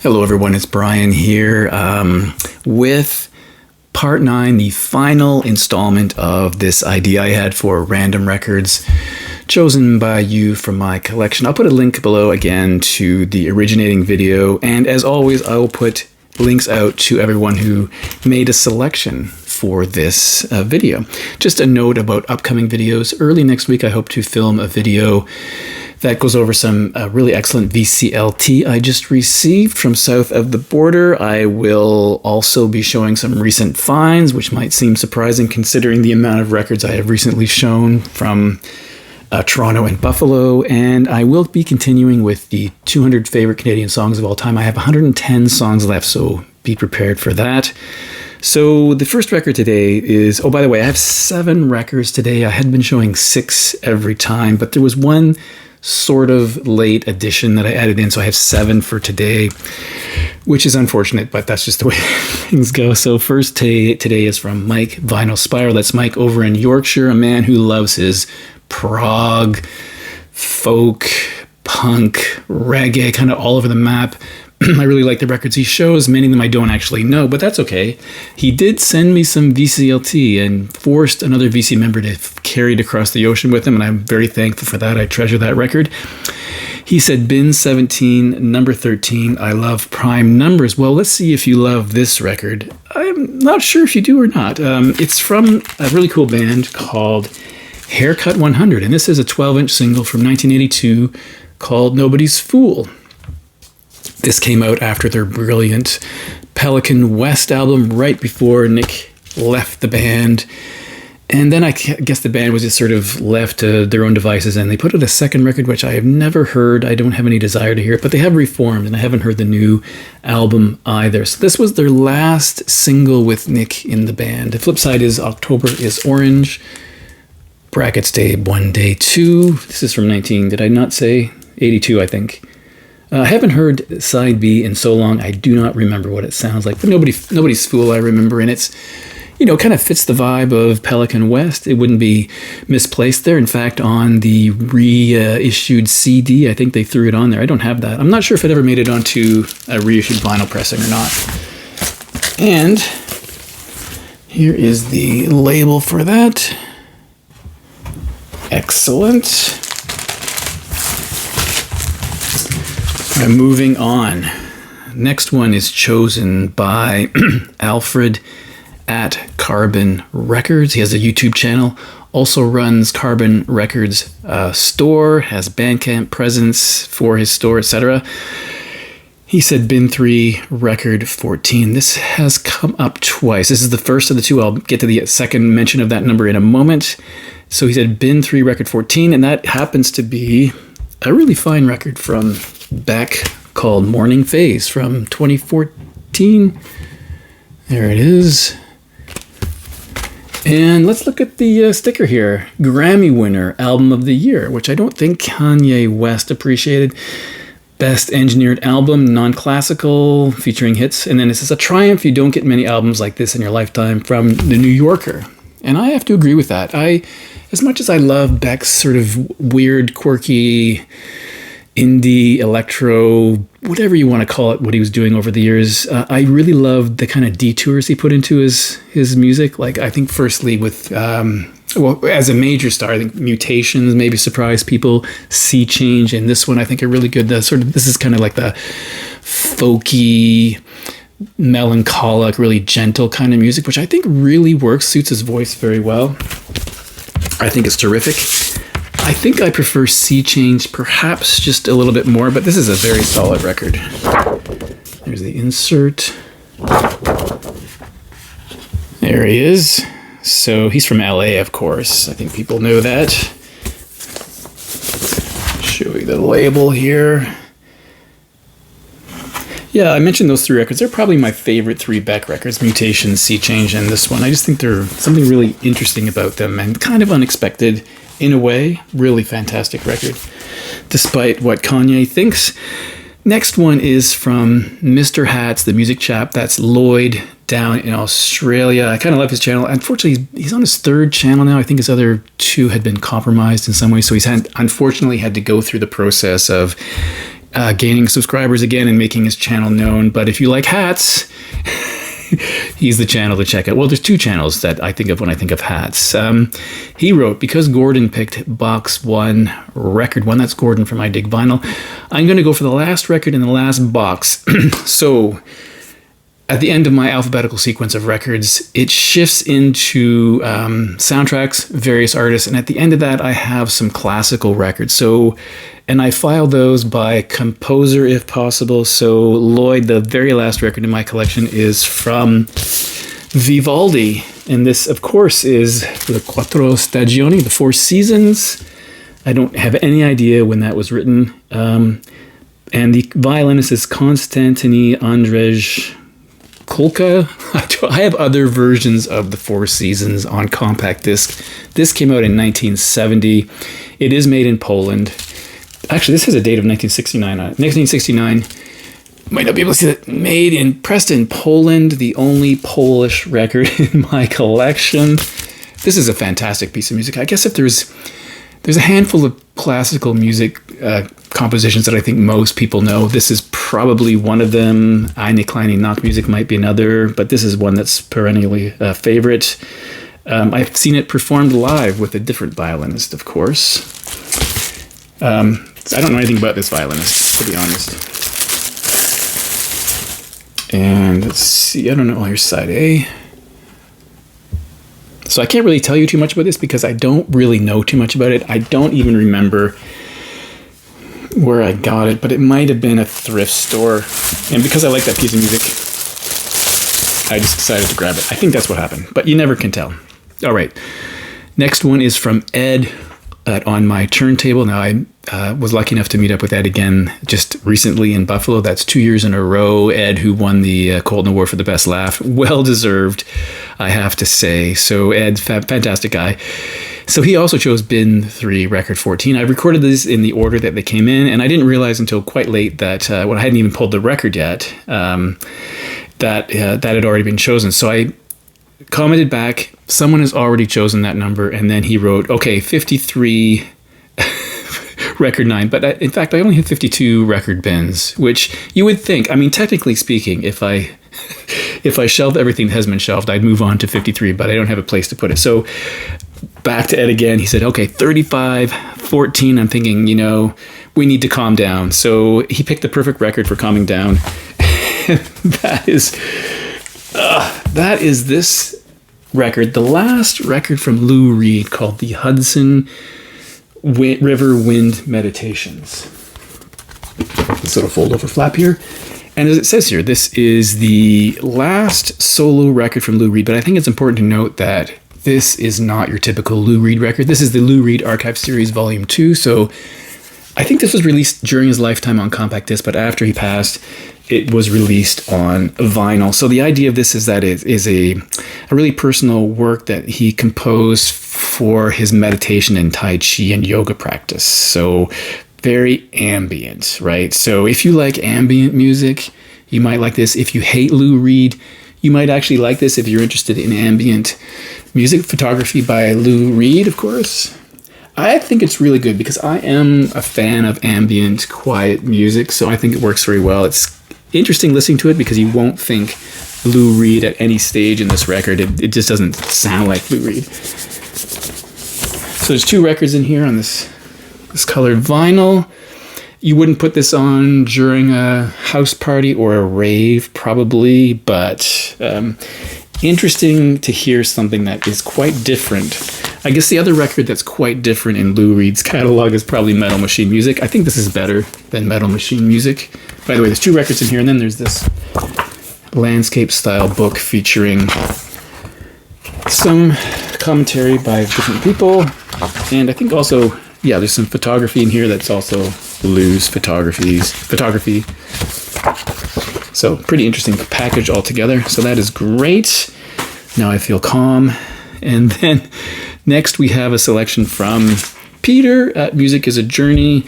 Hello everyone, it's Brian here with part 9, the final installment of this idea I had for random records chosen by you from my collection. I'll put a link below again to the originating video, and as always I will put links out to everyone who made a selection for this video. Just a note about upcoming videos. Early next week I hope to film a video that goes over some really excellent VCLT I just received from south of the border. I will also be showing some recent finds, which might seem surprising considering the amount of records I have recently shown from Toronto and Buffalo. And I will be continuing with the 200 favorite Canadian songs of all time. I have 110 songs left, so be prepared for that. So the first record today is, oh, by the way, I have 7 records today. I had been showing 6 every time, but there was one sort of late addition that I added in, so I have 7 for today, which is unfortunate, but that's just the way things go. So first today is from Mike Vinyl Spiral. That's Mike over in Yorkshire, a man who loves his prog, folk, punk, reggae, kind of all over the map. I really like the records he shows. Many of them I don't actually know, but that's okay. He did send me some VCLT and forced another VC member to carry it across the ocean with him, and I'm very thankful for that. I treasure that record. He said, bin 17, number 13, I love prime numbers. Well, let's see if you love this record. I'm not sure if you do or not. It's from a really cool band called Haircut 100, and this is a 12-inch single from 1982 called Nobody's Fool. This came out after their brilliant Pelican West album, right before Nick left the band. And then I guess the band was just sort of left to their own devices, and they put out a second record, which I have never heard. I don't have any desire to hear it, but they have reformed, and I haven't heard the new album either. So this was their last single with Nick in the band. The flip side is October is Orange, brackets day 1, day 2. This is from 82, I think. I haven't heard side B in so long, I do not remember what it sounds like, but Nobody's Fool I remember, and it's, you know, kind of fits the vibe of Pelican West. It wouldn't be misplaced there. In fact, on the reissued CD, I think they threw it on there. I don't have that. I'm not sure if it ever made it onto a reissued vinyl pressing or not. And here is the label for that. Excellent. Moving on. Next one is chosen by Alfred at Carbon Records. He has a YouTube channel, also runs Carbon Records store, has Bandcamp presence for his store, etc. He said bin 3, record 14. This has come up twice. This is the first of the two. I'll get to the second mention of that number in a moment. So he said bin 3, record 14, and that happens to be a really fine record from Beck called Morning Phase from 2014. There it is. And let's look at the sticker here. Grammy winner, album of the year, which I don't think Kanye West appreciated. Best engineered album, non-classical, featuring hits. And then it says, a triumph. You don't get many albums like this in your lifetime, from The New Yorker. And I have to agree with that. As much as I love Beck's sort of weird, quirky, indie, electro, whatever you want to call it, what he was doing over the years, I really loved the kind of detours he put into his music. Like, I think firstly with, as a major star, I think Mutations maybe surprised people. Sea Change and this one I think are really good. This is kind of like the folky, melancholic, really gentle kind of music, which I think really works, suits his voice very well. I think it's terrific. I think I prefer Sea Change perhaps just a little bit more, but this is a very solid record. There's the insert. There he is. So he's from LA, of course. I think people know that. Show you the label here. Yeah, I mentioned those 3 records. They're probably my favorite 3 Beck records, Mutations, Sea Change, and this one. I just think there's something really interesting about them and kind of unexpected in a way. Really fantastic record, despite what Kanye thinks. Next one is from Mr. Hats, the music chap. That's Lloyd down in Australia. I kind of love his channel. Unfortunately, he's on his 3rd channel now. I think his other 2 had been compromised in some way, so he's unfortunately had to go through the process of gaining subscribers again and making his channel known. But if you like hats, he's the channel to check out. Well, there's two channels that I think of when I think of hats. He wrote, because Gordon picked box 1, record 1, that's Gordon from I Dig Vinyl, I'm going to go for the last record in the last box. So at the end of my alphabetical sequence of records, it shifts into soundtracks, various artists, and at the end of that, I have some classical records. So, and I file those by composer if possible. So Lloyd, the very last record in my collection, is from Vivaldi, and this, of course, is the Quattro Stagioni, the 4 Seasons. I don't have any idea when that was written. And the violinist is Konstantin Andrzej Kulka. I have other versions of the 4 Seasons on compact disc. This came out in 1970. It is made in Poland. Actually, this has a date of 1969 on it. 1969. Might not be able to see that. Made in Preston, Poland. The only Polish record in my collection. This is a fantastic piece of music. I guess if there's a handful of classical music compositions that I think most people know. This is probably one of them. Eine kleine Nachtmusik might be another, but this is one that's perennially a favorite. I've seen it performed live with a different violinist, of course. I don't know anything about this violinist, to be honest. And let's see, I don't know, here's side A. So I can't really tell you too much about this because I don't really know too much about it. I don't even remember where I got it, but it might have been a thrift store. And because I like that piece of music, I just decided to grab it. I think that's what happened, but you never can tell. All right. Next one is from Ed on my turntable. Now, I was lucky enough to meet up with Ed again just recently in Buffalo. That's 2 years in a row. Ed, who won the Colton Award for the Best Laugh. Well deserved, I have to say. So Ed, fantastic guy. So he also chose bin 3, record 14. I recorded these in the order that they came in, and I didn't realize until quite late that when I hadn't even pulled the record yet, that had already been chosen. So I commented back, someone has already chosen that number, and then he wrote, okay, 53 record 9, but in fact I only have 52 record bins, which you would think, I mean, technically speaking, if I shelved everything that has been shelved, I'd move on to 53, but I don't have a place to put it. So back to Ed again, he said, okay, 35, 14, I'm thinking, we need to calm down. So he picked the perfect record for calming down. That is this record, the last record from Lou Reed, called the Hudson River Wind Meditations. This little fold over flap here. And as it says here, this is the last solo record from Lou Reed, but I think it's important to note that this is not your typical Lou Reed record. This is the Lou Reed Archive Series Volume 2, so I think this was released during his lifetime on compact disc, but after he passed, it was released on vinyl. So the idea of this is that it is a really personal work that he composed for his meditation and Tai Chi and yoga practice. So very ambient, right? So if you like ambient music, you might like this. If you hate Lou Reed, you might actually like this if you're interested in ambient music. Photography by Lou Reed, of course. I think it's really good because I am a fan of ambient, quiet music, so I think it works very well. It's interesting listening to it because you won't think Lou Reed at any stage in this record. It just doesn't sound like Lou Reed. So there's 2 records in here on this colored vinyl. You wouldn't put this on during a house party or a rave, probably, but interesting to hear something that is quite different. I guess the other record that's quite different in Lou Reed's catalog is probably Metal Machine Music. I think this is better than Metal Machine Music. By the way, there's 2 records in here, and then there's this landscape-style book featuring some commentary by different people, and I think also, yeah, there's some photography in here that's also Lou's photography. So pretty interesting package altogether. So that is great. Now I feel calm. And then next we have a selection from Peter at Music is a Journey.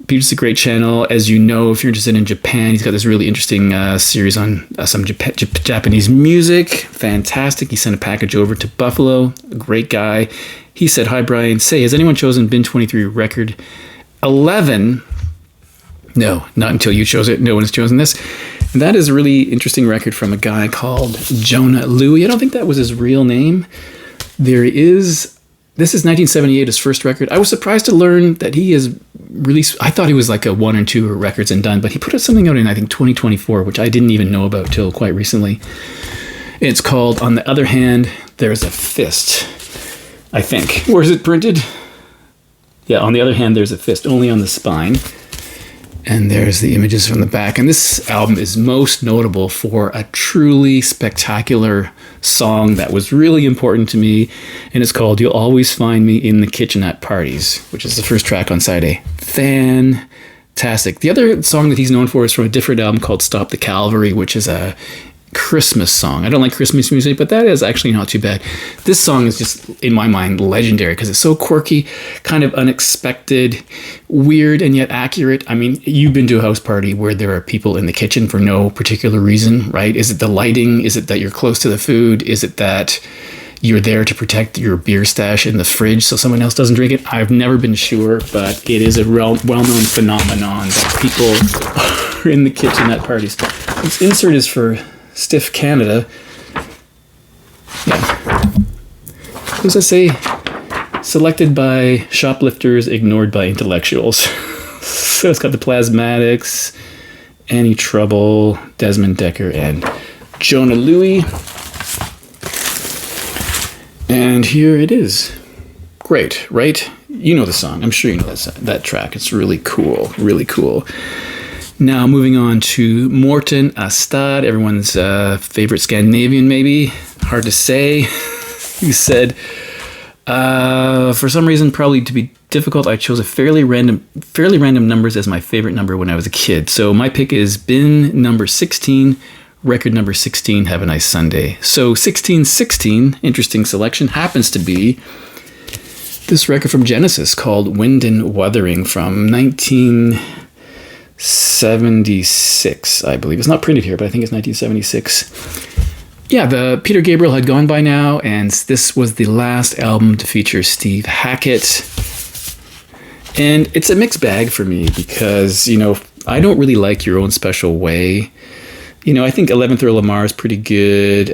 Peter's a great channel. As you know, if you're interested in Japan, he's got this really interesting series on some Japanese music. Fantastic. He sent a package over to Buffalo. A great guy. He said, hi, Brian. Say, has anyone chosen Bin 23 record 11? No, not until you chose it. No one has chosen this. And that is a really interesting record from a guy called Jonah Louie. I don't think that was his real name. This is 1978, his first record. I was surprised to learn that he is released. I thought he was like a 1 or 2 records and done, but he put something out in, I think, 2024, which I didn't even know about till quite recently. It's called On the Other Hand, There's a Fist, I think. Where is it printed? Yeah, On the Other Hand, There's a Fist, only on the spine. And there's the images from the back. And this album is most notable for a truly spectacular song that was really important to me. And it's called You'll Always Find Me in the Kitchen at Parties, which is the first track on side A. Fantastic. The other song that he's known for is from a different album called Stop the Cavalry, which is a Christmas song. I don't like Christmas music, but that is actually not too bad. This song is just, in my mind, legendary because it's so quirky, kind of unexpected, weird, and yet accurate. I mean, you've been to a house party where there are people in the kitchen for no particular reason, right? Is it the lighting? Is it that you're close to the food? Is it that you're there to protect your beer stash in the fridge so someone else doesn't drink it? I've never been sure, but it is a well-known phenomenon that people are in the kitchen at parties. This insert is for Stiff Canada. Yeah. What does that say? Selected by shoplifters, ignored by intellectuals. So it's got the Plasmatics, Annie Trouble, Desmond Decker, and Jonah Louie. And here it is. Great, right? You know the song. I'm sure you know that track. It's really cool. Really cool. Now, moving on to Morten Astad, everyone's favorite Scandinavian, maybe. Hard to say. He said, for some reason, probably to be difficult, I chose a fairly random numbers as my favorite number when I was a kid. So my pick is bin number 16, record number 16, Have a Nice Sunday. So 1616, interesting selection, happens to be this record from Genesis called Wind and Wuthering from 1976, I believe. It's not printed here, but I think it's 1976. Yeah, the Peter Gabriel had gone by now, and this was the last album to feature Steve Hackett. And it's a mixed bag for me because, you know, I don't really like Your Own Special Way. You know, I think 11th Earl of Mars is pretty good.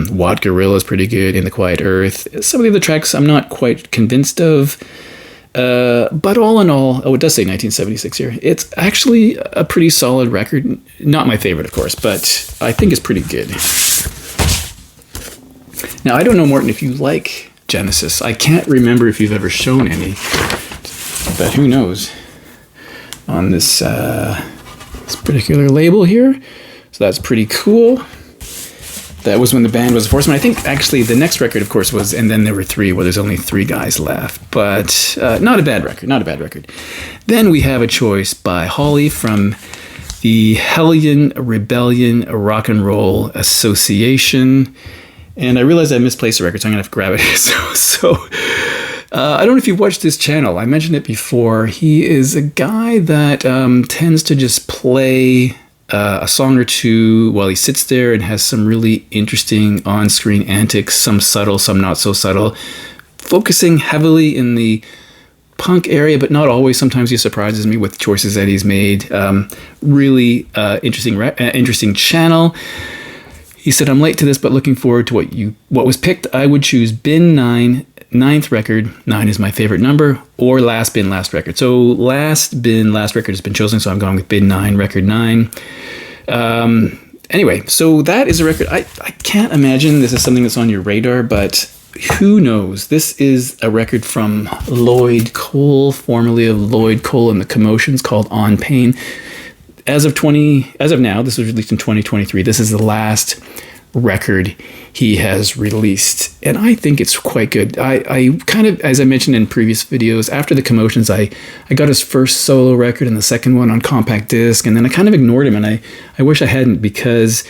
Watt Gorilla is pretty good. In the Quiet Earth. Some of the other tracks I'm not quite convinced of. But all in all, it does say 1976 here. It's actually a pretty solid record. Not my favorite, of course, but I think it's pretty good. Now, I don't know, Morton, if you like Genesis. I can't remember if you've ever shown any, but who knows on this particular label here. So that's pretty cool. That was when the band was forced. I think actually the next record, of course, was And Then There Were Three, where there's only 3 guys left. But not a bad record, not a bad record. Then we have a choice by Holly from the Hellion Rebellion Rock and Roll Association. And I realized I misplaced the record, so I'm going to have to grab it. I don't know if you've watched his channel. I mentioned it before. He is a guy that tends to just play a song or two while he sits there and has some really interesting on-screen antics, some subtle, some not so subtle, focusing heavily in the punk area, but not always. Sometimes he surprises me with choices that he's made. Really interesting channel. He said, I'm late to this, but looking forward to what was picked. I would choose bin 9, 9th record. 9 is my favorite number, or last bin, last record. So last bin, last record has been chosen, so I'm going with bin 9, record 9. Anyway, so that is a record. I can't imagine this is something that's on your radar, but who knows? This is a record from Lloyd Cole, formerly of Lloyd Cole and the Commotions, called On Pain. As of now, this was released in 2023. This is the last record he has released, and I think it's quite good. I kind of, as I mentioned in previous videos, after the Commotions, I got his first solo record and the second one on compact disc, and then I kind of ignored him, and I wish I hadn't, because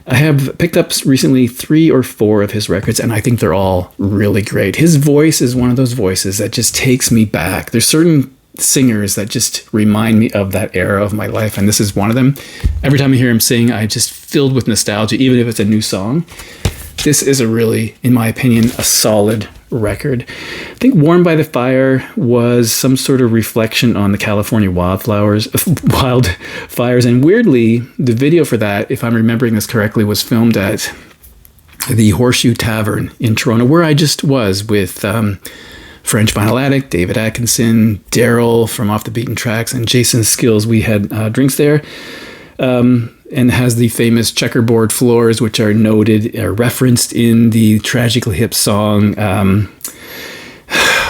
I have picked up recently 3 or 4 of his records, and I think they're all really great. His voice is one of those voices that just takes me back. There's certain singers that just remind me of that era of my life, and this is one of them. Every time I hear him sing, I'm just filled with nostalgia, even if it's a new song. This is a really, in my opinion, a solid record. I think Warm by the Fire was some sort of reflection on the California wildfires. And weirdly, the video for that, if I'm remembering this correctly, was filmed at the Horseshoe Tavern in Toronto, where I just was with French Vinyl Addict, David Atkinson, Daryl from Off the Beaten Tracks, and Jason Skills. We had drinks there. And has the famous checkerboard floors, which are noted, referenced in the Tragically Hip song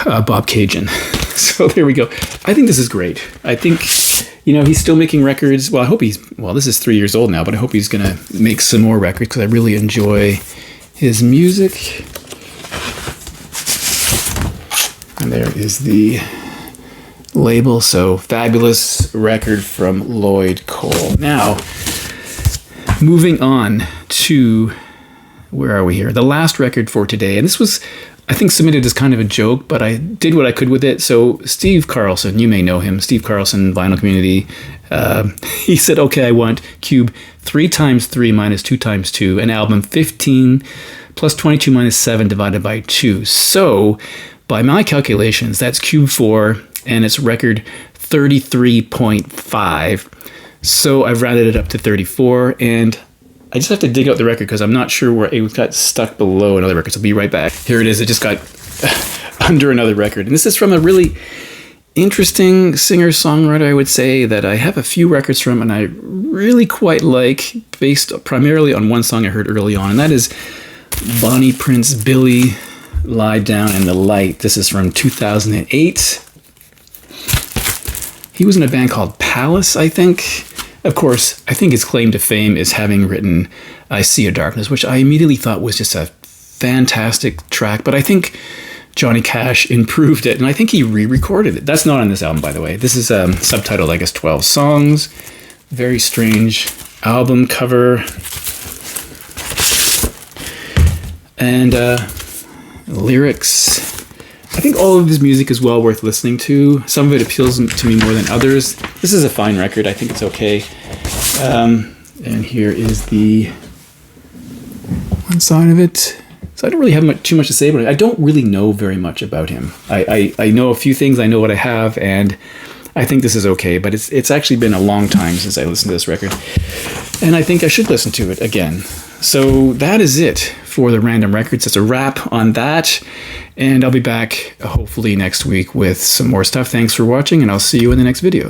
Bob Cajun. So there we go. I think this is great. I think, he's still making records. Well, I hope this is 3 years old now, but I hope he's going to make some more records because I really enjoy his music. And there is the label. So fabulous record from Lloyd Cole. Now, moving on to, where are we here? The last record for today. And this was, I think, submitted as kind of a joke, but I did what I could with it. So Steve Carlson, you may know him, Steve Carlson, Vinyl Community. He said, okay, I want Cube 3 times 3 minus 2 times 2, an album 15 plus 22 minus 7 divided by 2. So by my calculations, that's Cube 4 and it's record 33.5. So I've rounded it up to 34, and I just have to dig out the record because I'm not sure where it got stuck below another record. So I'll be right back. Here it is. It just got under another record. And this is from a really interesting singer-songwriter, I would say, that I have a few records from and I really quite like, based primarily on one song I heard early on, and that is Bonnie Prince Billy, Lie Down in the Light. This is from 2008. He was in a band called Palace, I think. Of course, I think his claim to fame is having written I See a Darkness, which I immediately thought was just a fantastic track, but I think Johnny Cash improved it, and I think he re-recorded it. That's not on this album, by the way. This is subtitled, I guess, 12 Songs. Very strange album cover. And lyrics. I think all of his music is well worth listening to. Some of it appeals to me more than others. This is a fine record. I think it's okay. And here is the one side of it. So I don't really have too much to say about it. I don't really know very much about him. I know a few things. I know what I have, and I think this is okay. But it's actually been a long time since I listened to this record, and I think I should listen to it again. So that is it for the Random Records. It's a wrap on that, and I'll be back hopefully next week with some more stuff. Thanks for watching, and I'll see you in the next video.